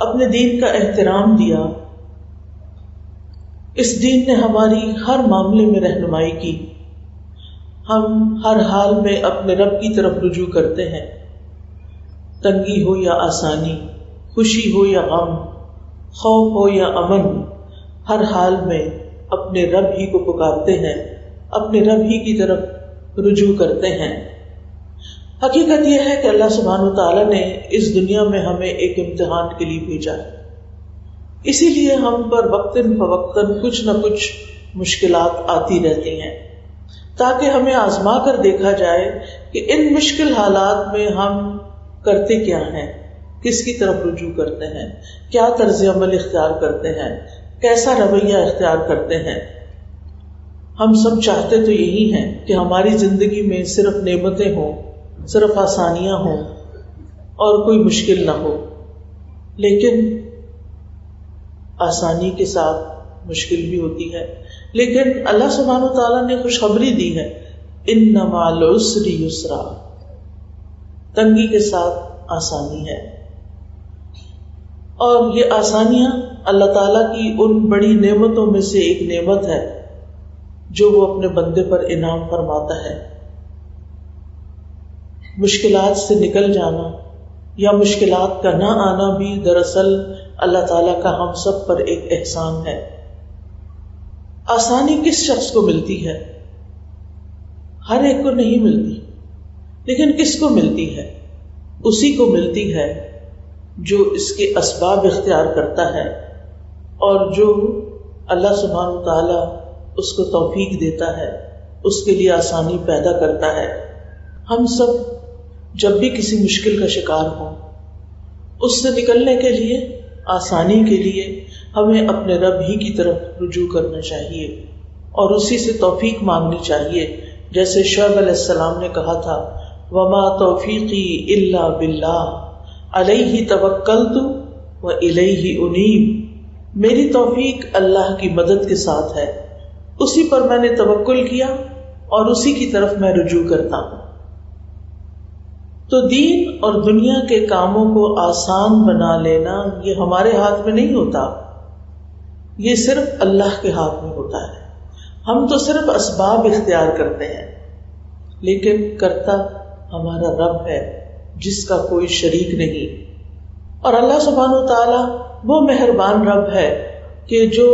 اپنے دین کا احترام دیا، اس دین نے ہماری ہر معاملے میں رہنمائی کی، ہم ہر حال میں اپنے رب کی طرف رجوع کرتے ہیں، تنگی ہو یا آسانی، خوشی ہو یا غم، خوف ہو یا امن، ہر حال میں اپنے رب ہی کو پکارتے ہیں، اپنے رب ہی کی طرف رجوع کرتے ہیں۔ حقیقت یہ ہے کہ اللہ سبحانہ وتعالیٰ نے اس دنیا میں ہمیں ایک امتحان کے لیے بھیجا ہے، اسی لیے ہم پر وقتاً فوقتاً کچھ نہ کچھ مشکلات آتی رہتی ہیں، تاکہ ہمیں آزما کر دیکھا جائے کہ ان مشکل حالات میں ہم کرتے کیا ہیں، کس کی طرف رجوع کرتے ہیں، کیا طرز عمل اختیار کرتے ہیں، کیسا رویہ اختیار کرتے ہیں۔ ہم سب چاہتے تو یہی ہیں کہ ہماری زندگی میں صرف نعمتیں ہوں، صرف آسانیاں ہوں اور کوئی مشکل نہ ہو، لیکن آسانی کے ساتھ مشکل بھی ہوتی ہے۔ لیکن اللہ سبحانہ وتعالیٰ نے خوشخبری دی ہے، ان مع العسر یسرا، تنگی کے ساتھ آسانی ہے، اور یہ آسانیاں اللہ تعالیٰ کی ان بڑی نعمتوں میں سے ایک نعمت ہے جو وہ اپنے بندے پر انعام فرماتا ہے۔ مشکلات سے نکل جانا یا مشکلات کا نہ آنا بھی دراصل اللہ تعالیٰ کا ہم سب پر ایک احسان ہے۔ آسانی کس شخص کو ملتی ہے؟ ہر ایک کو نہیں ملتی، لیکن کس کو ملتی ہے؟ اسی کو ملتی ہے جو اس کے اسباب اختیار کرتا ہے اور جو اللہ سبحانہ وتعالیٰ اس کو توفیق دیتا ہے، اس کے لیے آسانی پیدا کرتا ہے۔ ہم سب جب بھی کسی مشکل کا شکار ہوں، اس سے نکلنے کے لیے، آسانی کے لیے ہمیں اپنے رب ہی کی طرف رجوع کرنا چاہیے اور اسی سے توفیق مانگنی چاہیے، جیسے شعیب علیہ السلام نے کہا تھا، وما توفیقی الا باللہ علیہ توکلت والیہ انیب، میری توفیق اللہ کی مدد کے ساتھ ہے، اسی پر میں نے توکل کیا اور اسی کی طرف میں رجوع کرتا ہوں۔ تو دین اور دنیا کے کاموں کو آسان بنا لینا یہ ہمارے ہاتھ میں نہیں ہوتا، یہ صرف اللہ کے ہاتھ میں ہوتا ہے۔ ہم تو صرف اسباب اختیار کرتے ہیں، لیکن کرتا ہمارا رب ہے جس کا کوئی شریک نہیں۔ اور اللہ سبحانہ وتعالیٰ وہ مہربان رب ہے کہ جو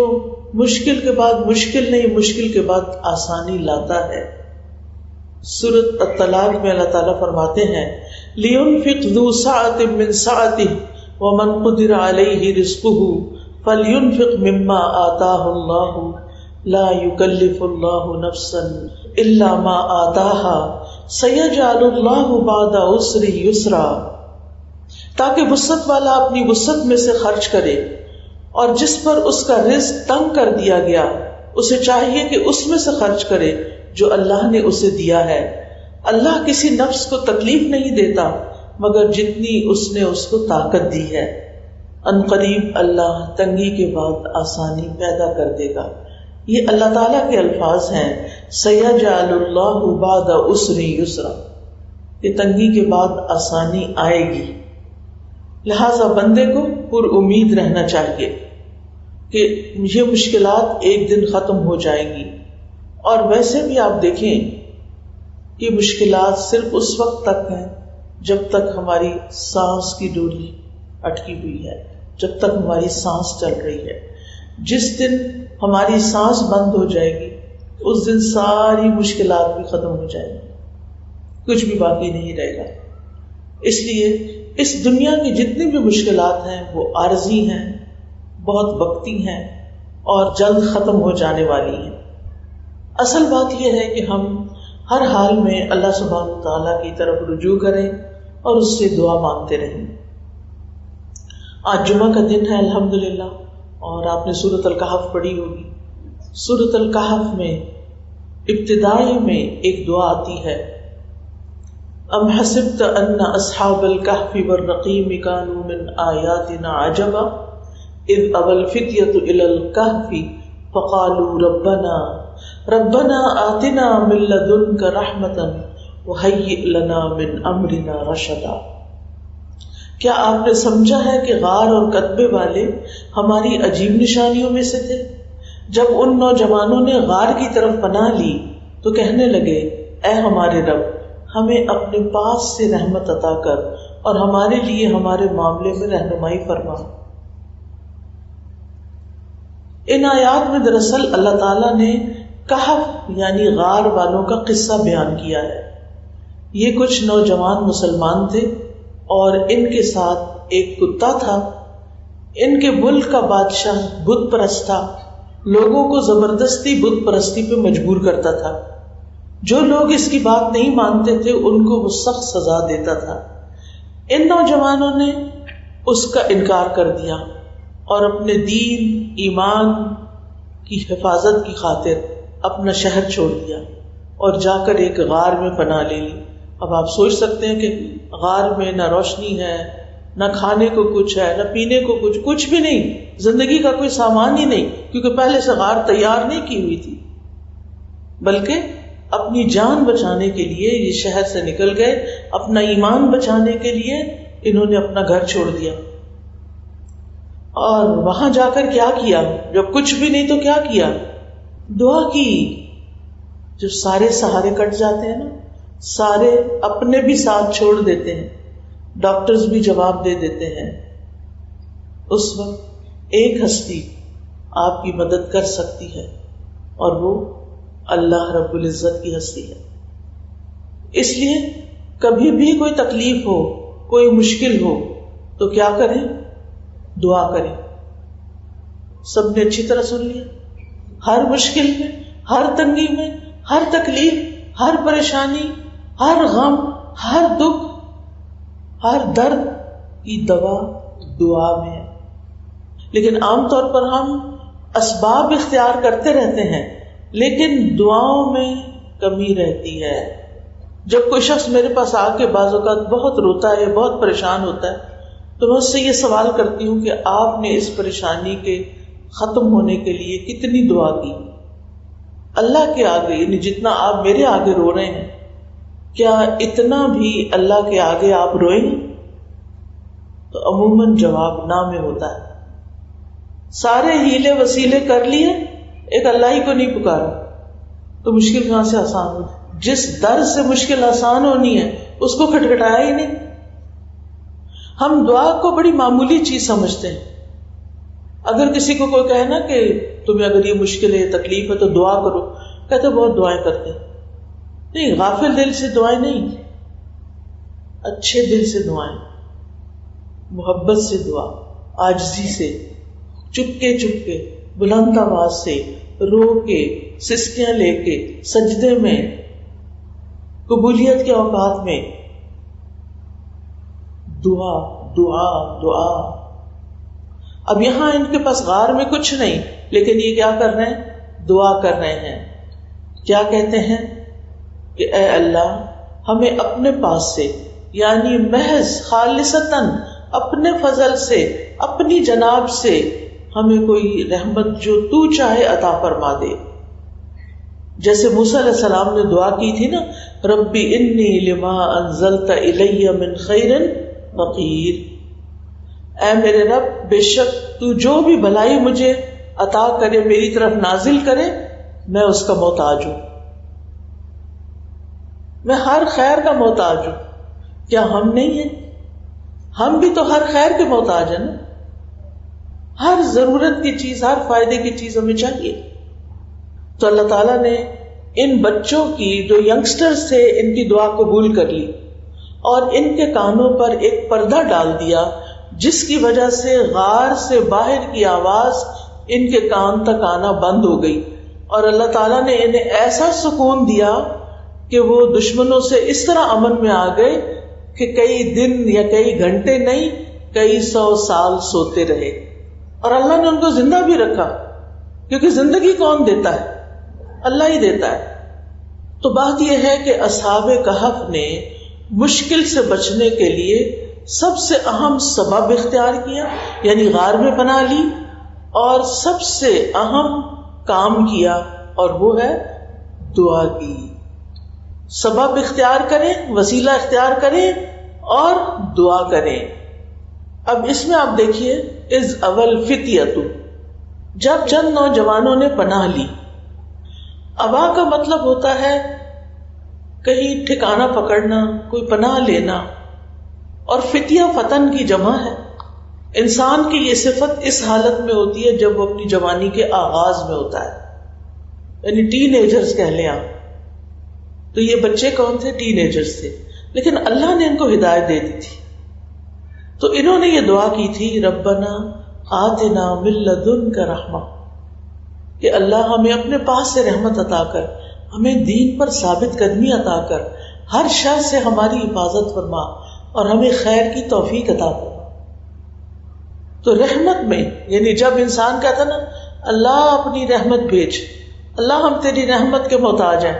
مشکل کے بعد مشکل نہیں، مشکل کے بعد آسانی لاتا ہے۔ سورۃ الطلاق میں اللہ تعالیٰ فرماتے ہیں، لِيُنْفِقْ ذُو سَعَةٍ مِّن سَعَتِهِ وَمَنْ قُدِرَ عَلَيْهِ رِزْقُهُ فَلْيُنْفِقْ مِمَّا آتَاهُ اللَّهُ لَا يُكَلِّفُ اللَّهُ نَفْسًا إِلَّا مَا آتَاهَا سَيَجْعَلُ اللَّهُ بَعْدَ عُسْرٍ يُسْرًا، تاکہ وسعت والا اپنی وسعت میں سے خرچ کرے، اور جس پر اس کا رزق تنگ کر دیا گیا اسے چاہیے کہ اس میں سے خرچ کرے جو اللہ نے اسے دیا ہے۔ اللہ کسی نفس کو تکلیف نہیں دیتا مگر جتنی اس نے اس کو طاقت دی ہے۔ ان قریب اللہ تنگی کے بعد آسانی پیدا کر دے گا۔ یہ اللہ تعالیٰ کے الفاظ ہیں، سَيَجْعَلُ اللَّهُ بَعْدَ عُسْرٍ يُسْرًا، کہ تنگی کے بعد آسانی آئے گی۔ لہذا بندے کو پر امید رہنا چاہیے کہ یہ مشکلات ایک دن ختم ہو جائیں گی۔ اور ویسے بھی آپ دیکھیں کہ مشکلات صرف اس وقت تک ہیں جب تک ہماری سانس کی ڈوری اٹکی ہوئی ہے، جب تک ہماری سانس چل رہی ہے۔ جس دن ہماری سانس بند ہو جائے گی اس دن ساری مشکلات بھی ختم ہو جائیں گی، کچھ بھی باقی نہیں رہے گا۔ اس لیے اس دنیا کی جتنی بھی مشکلات ہیں وہ عارضی ہیں، بہت وقتی ہیں اور جلد ختم ہو جانے والی ہیں۔ اصل بات یہ ہے کہ ہم ہر حال میں اللہ سبحانہ وتعالیٰ کی طرف رجوع کریں اور اس سے دعا مانگتے رہیں۔ آج جمعہ کا دن ہے الحمدللہ، اور آپ نے سورۃ الکہف پڑھی ہوگی۔ سورۃ الکہف میں ابتدائی میں ایک دعا آتی ہے، ام حسبت ان اصحاب الکہف والرقیم کانوا من آیاتنا عجبا اذ اوی الفتیۃ الی الکہف فقالوا ربنا آتنا من لدنک رحمتا وہیئ لنا من امرنا رشدا۔ کیا آپ نے سمجھا ہے کہ غار اور کتبے والے ہماری عجیب نشانیوں میں سے تھے؟ جب ان نوجوانوں نے غار کی طرف پناہ لی تو کہنے لگے، اے ہمارے رب، ہمیں اپنے پاس سے رحمت عطا کر اور ہمارے لیے ہمارے معاملے میں رہنمائی فرما۔ ان آیات میں دراصل اللہ تعالیٰ نے کہف یعنی غار والوں کا قصہ بیان کیا ہے۔ یہ کچھ نوجوان مسلمان تھے اور ان کے ساتھ ایک کتا تھا۔ ان کے ملک کا بادشاہ بت پرست تھا، لوگوں کو زبردستی بت پرستی پہ مجبور کرتا تھا۔ جو لوگ اس کی بات نہیں مانتے تھے ان کو وہ سخت سزا دیتا تھا۔ ان نوجوانوں نے اس کا انکار کر دیا اور اپنے دین ایمان کی حفاظت کی خاطر اپنا شہر چھوڑ دیا اور جا کر ایک غار میں پناہ لے لی۔ اب آپ سوچ سکتے ہیں کہ غار میں نہ روشنی ہے، نہ کھانے کو کچھ ہے، نہ پینے کو کچھ بھی نہیں، زندگی کا کوئی سامان ہی نہیں، کیونکہ پہلے سے غار تیار نہیں کی ہوئی تھی، بلکہ اپنی جان بچانے کے لیے یہ شہر سے نکل گئے، اپنا ایمان بچانے کے لیے انہوں نے اپنا گھر چھوڑ دیا۔ اور وہاں جا کر کیا کیا؟ جب کچھ بھی نہیں تو کیا کیا؟ دعا کی۔ جب سارے سہارے کٹ جاتے ہیں نا، سارے اپنے بھی ساتھ چھوڑ دیتے ہیں، ڈاکٹرز بھی جواب دے دیتے ہیں، اس وقت ایک ہستی آپ کی مدد کر سکتی ہے اور وہ اللہ رب العزت کی ہستی ہے۔ اس لیے کبھی بھی کوئی تکلیف ہو، کوئی مشکل ہو تو کیا کریں؟ دعا کریں۔ سب نے اچھی طرح سن لیا؟ ہر مشکل میں، ہر تنگی میں، ہر تکلیف، ہر پریشانی، ہر غم، ہر دکھ، ہر درد کی دوا دعا میں ہے۔ لیکن عام طور پر ہم اسباب اختیار کرتے رہتے ہیں لیکن دعاؤں میں کمی رہتی ہے۔ جب کوئی شخص میرے پاس آ کے بعض اوقات بہت روتا ہے، بہت پریشان ہوتا ہے، تو میں اس سے یہ سوال کرتی ہوں کہ آپ نے اس پریشانی کے ختم ہونے کے لیے کتنی دعا کی؟ اللہ کے آگے، یعنی جتنا آپ میرے آگے رو رہے ہیں، کیا اتنا بھی اللہ کے آگے آپ روئیں گے؟ تو عموماً جواب نہ میں ہوتا ہے۔ سارے ہیلے وسیلے کر لیے، ایک اللہ ہی کو نہیں پکارا تو مشکل کہاں سے آسان ہو؟ جس در سے مشکل آسان ہونی ہے اس کو کھٹکھٹایا ہی نہیں۔ ہم دعا کو بڑی معمولی چیز سمجھتے ہیں۔ اگر کسی کو کوئی کہے نا کہ تمہیں اگر یہ مشکل ہے، تکلیف ہے تو دعا کرو، کہتے بہت دعائیں کرتے ہیں۔ نہیں، غافل دل سے دعائیں نہیں، اچھے دل سے دعائیں، محبت سے دعا، عاجزی سے، چپکے چپکے، بلند آواز سے، رو کے، سسکیاں لے کے، سجدے میں، قبولیت کے اوقات میں دعا دعا دعا۔ اب یہاں ان کے پاس غار میں کچھ نہیں، لیکن یہ کیا کر رہے ہیں؟ دعا کر رہے ہیں۔ کیا کہتے ہیں کہ اے اللہ، ہمیں اپنے پاس سے، یعنی محض خالصتاً اپنے فضل سے، اپنی جناب سے ہمیں کوئی رحمت جو تو چاہے عطا فرما دے۔ جیسے موسیٰ علیہ السلام نے دعا کی تھی نا، ربی انی لما انزلت الی من خیر فقیر، اے میرے رب، بے شک تو جو بھی بھلائی مجھے عطا کرے، میری طرف نازل کرے، میں اس کا محتاج ہوں، میں ہر خیر کا محتاج ہوں۔ کیا ہم نہیں ہیں؟ ہم بھی تو ہر خیر کے محتاج ہیں نا، ہر ضرورت کی چیز، ہر فائدے کی چیز ہمیں چاہیے۔ تو اللہ تعالیٰ نے ان بچوں کی، جو ینگسٹرز تھے، ان کی دعا قبول کر لی اور ان کے کانوں پر ایک پردہ ڈال دیا، جس کی وجہ سے غار سے باہر کی آواز ان کے کان تک آنا بند ہو گئی، اور اللہ تعالیٰ نے انہیں ایسا سکون دیا کہ وہ دشمنوں سے اس طرح امن میں آ گئے کہ کئی دن یا کئی گھنٹے نہیں، کئی 100 سال سوتے رہے، اور اللہ نے ان کو زندہ بھی رکھا، کیونکہ زندگی کون دیتا ہے؟ اللہ ہی دیتا ہے۔ تو بات یہ ہے کہ اصحاب کہف نے مشکل سے بچنے کے لیے سب سے اہم سبب اختیار کیا، یعنی غار میں پناہ لی، اور سب سے اہم کام کیا، اور وہ ہے دعا کی۔ سبب اختیار کریں، وسیلہ اختیار کریں اور دعا کریں۔ اب اس میں آپ دیکھیے از اول فتیۃ، جب چند نوجوانوں نے پناہ لی. ابا کا مطلب ہوتا ہے کہیں ٹھکانہ پکڑنا، کوئی پناہ لینا، اور فتیہ فتن کی جمع ہے. انسان کی یہ صفت اس حالت میں ہوتی ہے جب وہ اپنی جوانی کے آغاز میں ہوتا ہے، یعنی ٹین ایجرز کہہ لیں آپ. تو یہ بچے کون تھے؟ ٹین ایجرز تھے، لیکن اللہ نے ان کو ہدایت دے دی تھی. تو انہوں نے یہ دعا کی تھی، ربنا آتنا من لدنک رحمہ، کہ اللہ ہمیں اپنے پاس سے رحمت عطا کر، ہمیں دین پر ثابت قدمی عطا کر، ہر شر سے ہماری حفاظت فرما اور ہمیں خیر کی توفیق عطا فرما. تو رحمت میں یعنی جب انسان کہتا نا اللہ اپنی رحمت بھیج، اللہ ہم تیری رحمت کے محتاج ہیں،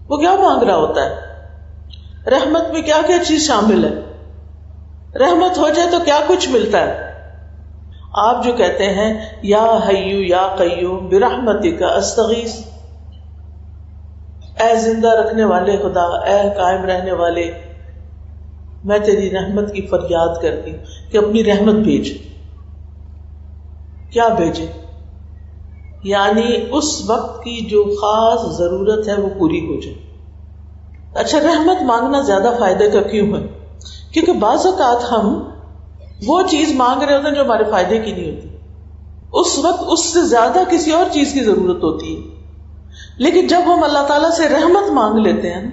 وہ کیا مانگ رہا ہوتا ہے؟ رحمت میں کیا کیا چیز شامل ہے؟ رحمت ہو جائے تو کیا کچھ ملتا ہے؟ آپ جو کہتے ہیں یا حیو یا قیوم برحمتک استغیث، اے زندہ رکھنے والے خدا، اے قائم رہنے والے، میں تیری رحمت کی فریاد کرتی ہوں کہ اپنی رحمت بھیج. کیا بھیجے؟ یعنی اس وقت کی جو خاص ضرورت ہے وہ پوری ہو جائے. اچھا، رحمت مانگنا زیادہ فائدے کا کیوں ہے؟ کیونکہ بعض اوقات ہم وہ چیز مانگ رہے ہوتے ہیں جو ہمارے فائدے کی نہیں ہوتی، اس وقت اس سے زیادہ کسی اور چیز کی ضرورت ہوتی ہے. لیکن جب ہم اللہ تعالیٰ سے رحمت مانگ لیتے ہیں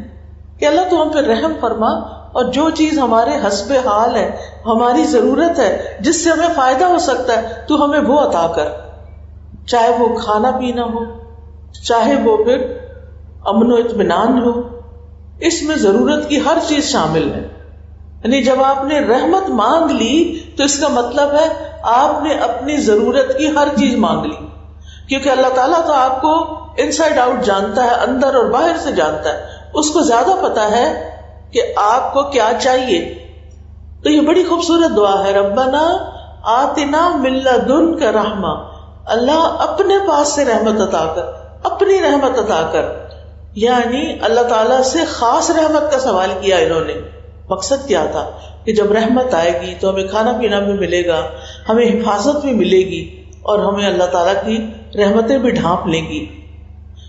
کہ اللہ تو ہم پہ رحم فرما، اور جو چیز ہمارے حسب حال ہے، ہماری ضرورت ہے، جس سے ہمیں فائدہ ہو سکتا ہے، تو ہمیں وہ عطا کر، چاہے وہ کھانا پینا ہو، چاہے وہ پھر امن و اطمینان ہو، اس میں ضرورت کی ہر چیز شامل ہے. یعنی جب آپ نے رحمت مانگ لی تو اس کا مطلب ہے آپ نے اپنی ضرورت کی ہر چیز مانگ لی، کیونکہ اللہ تعالیٰ تو آپ کو ان سائڈ آؤٹ جانتا ہے، اندر اور باہر سے جانتا ہے، اس کو زیادہ پتا ہے کہ آپ کو کیا چاہیے. تو یہ بڑی خوبصورت دعا ہے، ربنا آتنا من لدنک رحمہ، اللہ اپنے پاس سے رحمت عطا کر، اپنی رحمت عطا کر. یعنی اللہ تعالیٰ سے خاص رحمت کا سوال کیا انہوں نے. مقصد کیا تھا کہ جب رحمت آئے گی تو ہمیں کھانا پینا بھی ملے گا، ہمیں حفاظت بھی ملے گی، اور ہمیں اللہ تعالیٰ کی رحمتیں بھی ڈھانپ لیں گی.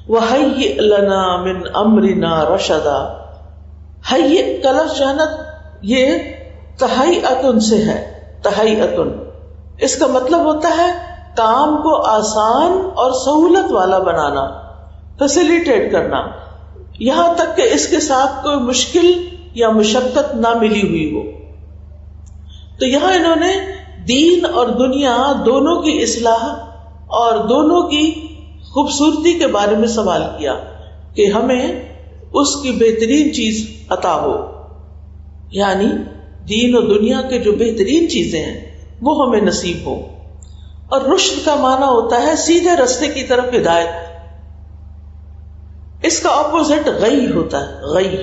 وَهَيِّئْ لَنَا مِنْ أَمْرِنَا رَشَدًا، حیّ کا لفظ جو ہے نا یہ تہیئۃ سے ہے. تہیئۃ اس کا مطلب ہوتا ہے کام کو آسان اور سہولت والا بنانا، فیسیلیٹیٹ کرنا، یہاں تک کہ اس کے ساتھ کوئی مشکل یا مشقت نہ ملی ہوئی ہو. تو یہاں انہوں نے دین اور دنیا دونوں کی اصلاح اور دونوں کی خوبصورتی کے بارے میں سوال کیا کہ ہمیں اس کی بہترین چیز عطا ہو، یعنی دین اور دنیا کے جو بہترین چیزیں ہیں وہ ہمیں نصیب ہو. اور رشد کا معنی ہوتا ہے سیدھے راستے کی طرف ہدایت. اس کا اپوزٹ غی ہوتا ہے، غی.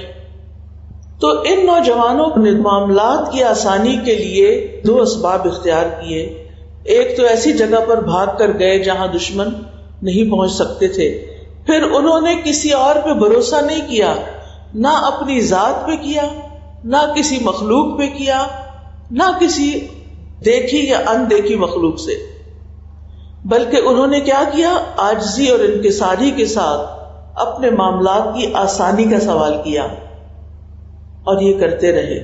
تو ان نوجوانوں نے معاملات کی آسانی کے لیے دو اسباب اختیار کیے. ایک تو ایسی جگہ پر بھاگ کر گئے جہاں دشمن نہیں پہنچ سکتے تھے، پھر انہوں نے کسی اور پہ بھروسہ نہیں کیا، نہ اپنی ذات پہ کیا، نہ کسی مخلوق پہ کیا، نہ کسی دیکھی یا اندیکھی مخلوق سے، بلکہ انہوں نے کیا کیا؟ عاجزی اور انکساری کے ساتھ اپنے معاملات کی آسانی کا سوال کیا، اور یہ کرتے رہے.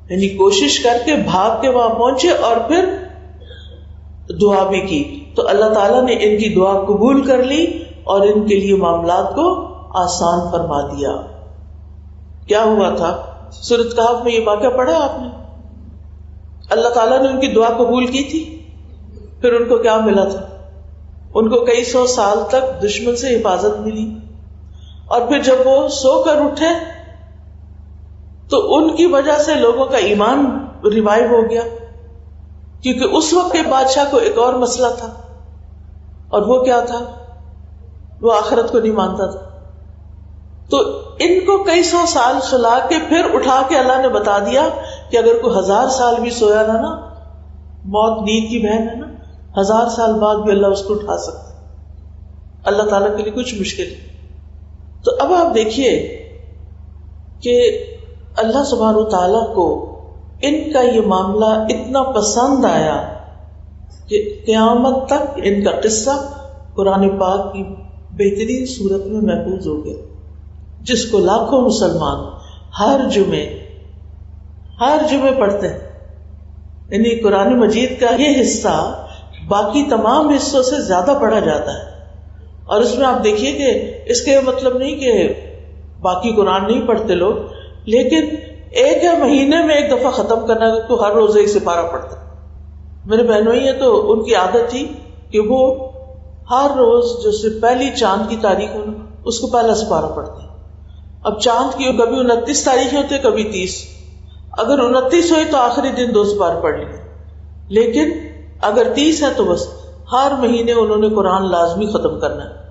یعنی کوشش کر کے بھاگ کے وہاں پہنچے اور پھر دعا بھی کی، تو اللہ تعالیٰ نے ان کی دعا قبول کر لی اور ان کے لیے معاملات کو آسان فرما دیا. کیا ہوا تھا؟ سورۃ کہف میں یہ واقعہ پڑھا آپ نے؟ اللہ تعالیٰ نے ان کی دعا قبول کی تھی، پھر ان کو کیا ملا تھا؟ ان کو کئی سو سال تک دشمن سے حفاظت ملی، اور پھر جب وہ سو کر اٹھے تو ان کی وجہ سے لوگوں کا ایمان ریوائیو ہو گیا، کیونکہ اس وقت کے بادشاہ کو ایک اور مسئلہ تھا، اور وہ کیا تھا؟ وہ آخرت کو نہیں مانتا تھا. تو ان کو کئی سو سال سلا کے پھر اٹھا کے اللہ نے بتا دیا کہ اگر کوئی 1000 سال بھی سویا نہ نا، موت نیند کی بہن ہے نا، 1000 سال بعد بھی اللہ اس کو اٹھا سکتا ہے. اللہ تعالیٰ کے لیے کچھ مشکل ہے. تو اب آپ دیکھیے کہ اللہ سبحانہ و تعالیٰ کو ان کا یہ معاملہ اتنا پسند آیا کہ قیامت تک ان کا قصہ قرآن پاک کی بہترین صورت میں محفوظ ہو گیا، جس کو لاکھوں مسلمان ہر جمعے پڑھتے ہیں. یعنی قرآن مجید کا یہ حصہ باقی تمام حصوں سے زیادہ پڑھا جاتا ہے. اور اس میں آپ دیکھیے کہ اس کے مطلب نہیں کہ باقی قرآن نہیں پڑھتے لوگ، لیکن ایک ہے مہینے میں ایک دفعہ ختم کرنا، تو ہر روز ایک سپارہ پڑھتے. میرے بہنوئی ہیں تو ان کی عادت تھی کہ وہ ہر روز جو سے پہلی چاند کی تاریخ ہو اس کو پہلا سپارہ پڑھتے ہیں. اب چاند کی کبھی 29 تاریخیں ہوتے کبھی 30، اگر 29 ہوئی تو آخری دن 2 سپارے پڑھ لیے، لیکن اگر 30 ہے تو بس ہر مہینے انہوں نے قرآن لازمی ختم کرنا ہے.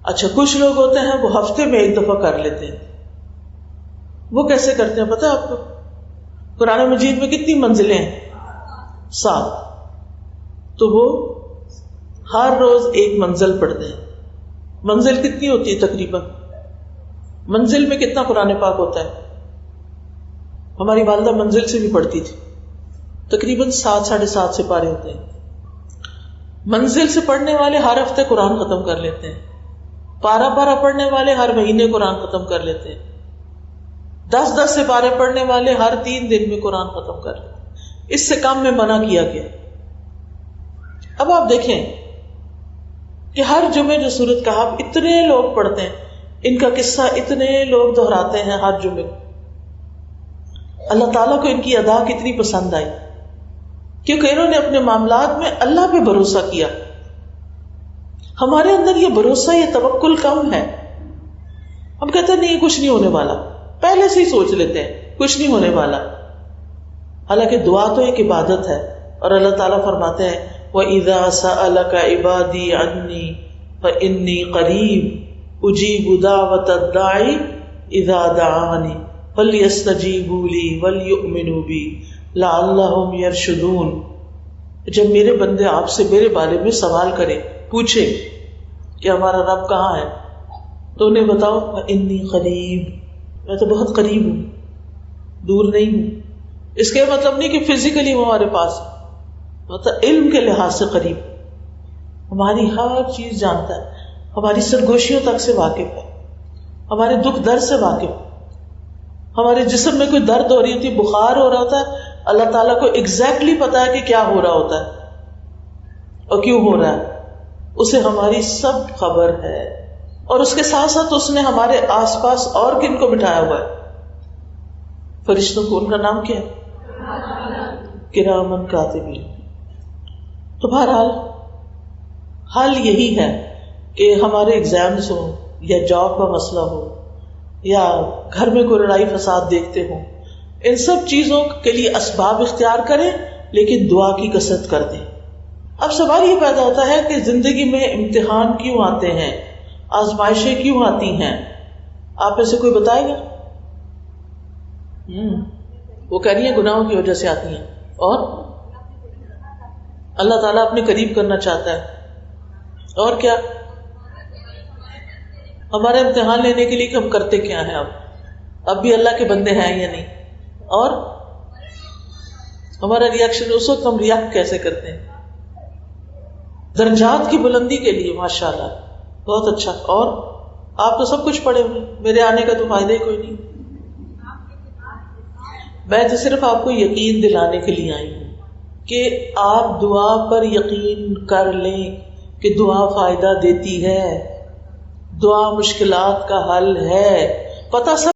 اچھا کچھ لوگ ہوتے ہیں وہ ہفتے میں ایک دفعہ کر لیتے ہیں. وہ کیسے کرتے ہیں پتہ ہے آپ کو؟ قرآن مجید میں کتنی منزلیں ہیں؟ 7. تو وہ ہر روز ایک منزل پڑھتے ہیں. منزل کتنی ہوتی ہے تقریباً؟ منزل میں کتنا قرآن پاک ہوتا ہے؟ ہماری والدہ منزل سے بھی پڑھتی تھی، تقریباً 7 ساڑھے 7 سپارے ہوتے ہیں. منزل سے پڑھنے والے ہر ہفتے قرآن ختم کر لیتے ہیں. پارا پڑھنے والے ہر مہینے قرآن ختم کر لیتے ہیں. 10 سپارے پڑھنے والے ہر 3 دن میں قرآن ختم کر لیتے ہیں. اس سے کم میں منع کیا گیا. اب آپ دیکھیں کہ ہر جمعے جو سورۃ کہف اتنے لوگ پڑھتے ہیں، ان کا قصہ اتنے لوگ دہراتے ہیں ہر جمعے. اللہ تعالیٰ کو ان کی ادا کتنی پسند آئی، کیونکہ انہوں نے اپنے معاملات میں اللہ پہ بھروسہ کیا. ہمارے اندر یہ بھروسہ، یہ توکل کم ہے. ہم کہتے ہیں نہیں یہ کچھ نہیں ہونے والا، پہلے سے ہی سوچ لیتے ہیں کچھ نہیں ہونے والا. حالانکہ دعا تو ایک عبادت ہے، اور اللہ تعالیٰ فرماتے ہیں وَإِذَا سَأَلَكَ عِبَادِي عَنِّي فَإِنِّي قَرِيبٌ أُجِيبُ دَعْوَةَ الدَّاعِ إِذَا دَعَانِ فَلْيَسْتَجِيبُوا لِي وَلْيُؤْمِنُوا بِي لَعَلَّهُمْ يَرْشُدُونَ. جب میرے بندے آپ سے میرے بارے میں سوال کریں، پوچھے کہ ہمارا رب کہاں ہے، تو انہیں بتاؤ فَإِنِّي قَرِيبٌ، میں تو بہت قریب ہوں، دور نہیں ہوں. اس کا مطلب نہیں کہ فزیکلی وہ ہمارے پاس، مطلب علم کے لحاظ سے قریب، ہماری ہر چیز جانتا ہے، ہماری سرگوشیوں تک سے واقف ہے، ہمارے دکھ درد سے واقف ہے. ہمارے جسم میں کوئی درد ہو رہی ہوتی، بخار ہو رہا ہوتا ہے، اللہ تعالیٰ کو ایگزیکٹلی پتا ہے کہ کیا ہو رہا ہوتا ہے اور کیوں ہو رہا ہے. اسے ہماری سب خبر ہے، اور اس کے ساتھ ساتھ اس نے ہمارے آس پاس اور کن کو بٹھایا ہوا ہے؟ فرشتوں کو. ان کا نام کیا ہے؟ کرامن کاتبین. تو بہرحال حال یہی ہے کہ ہمارے ایگزامز ہوں یا جاب کا مسئلہ ہو یا گھر میں کوئی لڑائی فساد دیکھتے ہوں، ان سب چیزوں کے لیے اسباب اختیار کریں، لیکن دعا کی کثرت کر دیں. اب سوال یہ پیدا ہوتا ہے کہ زندگی میں امتحان کیوں آتے ہیں، آزمائشیں کیوں آتی ہیں؟ آپ میں سے کوئی بتائے گا؟ وہ کہہ رہی ہیں گناہوں کی وجہ سے آتی ہیں، اور اللہ تعالیٰ اپنے قریب کرنا چاہتا ہے. اور کیا؟ ہمارا امتحان لینے کے لیے کہ ہم کرتے کیا ہیں، اب بھی اللہ کے بندے ہیں یا نہیں، اور ہمارا ریئیکشن اس وقت ہم ریئیکٹ کیسے کرتے ہیں. درجات کی بلندی کے لیے ماشاءاللہ بہت اچھا. اور آپ تو سب کچھ پڑھے ہوئے، میرے آنے کا تو فائدہ ہی کوئی نہیں. میں تو صرف آپ کو یقین دلانے کے لیے آئی ہوں کہ آپ دعا پر یقین کر لیں کہ دعا فائدہ دیتی ہے، دعا مشکلات کا حل ہے. پتہ سب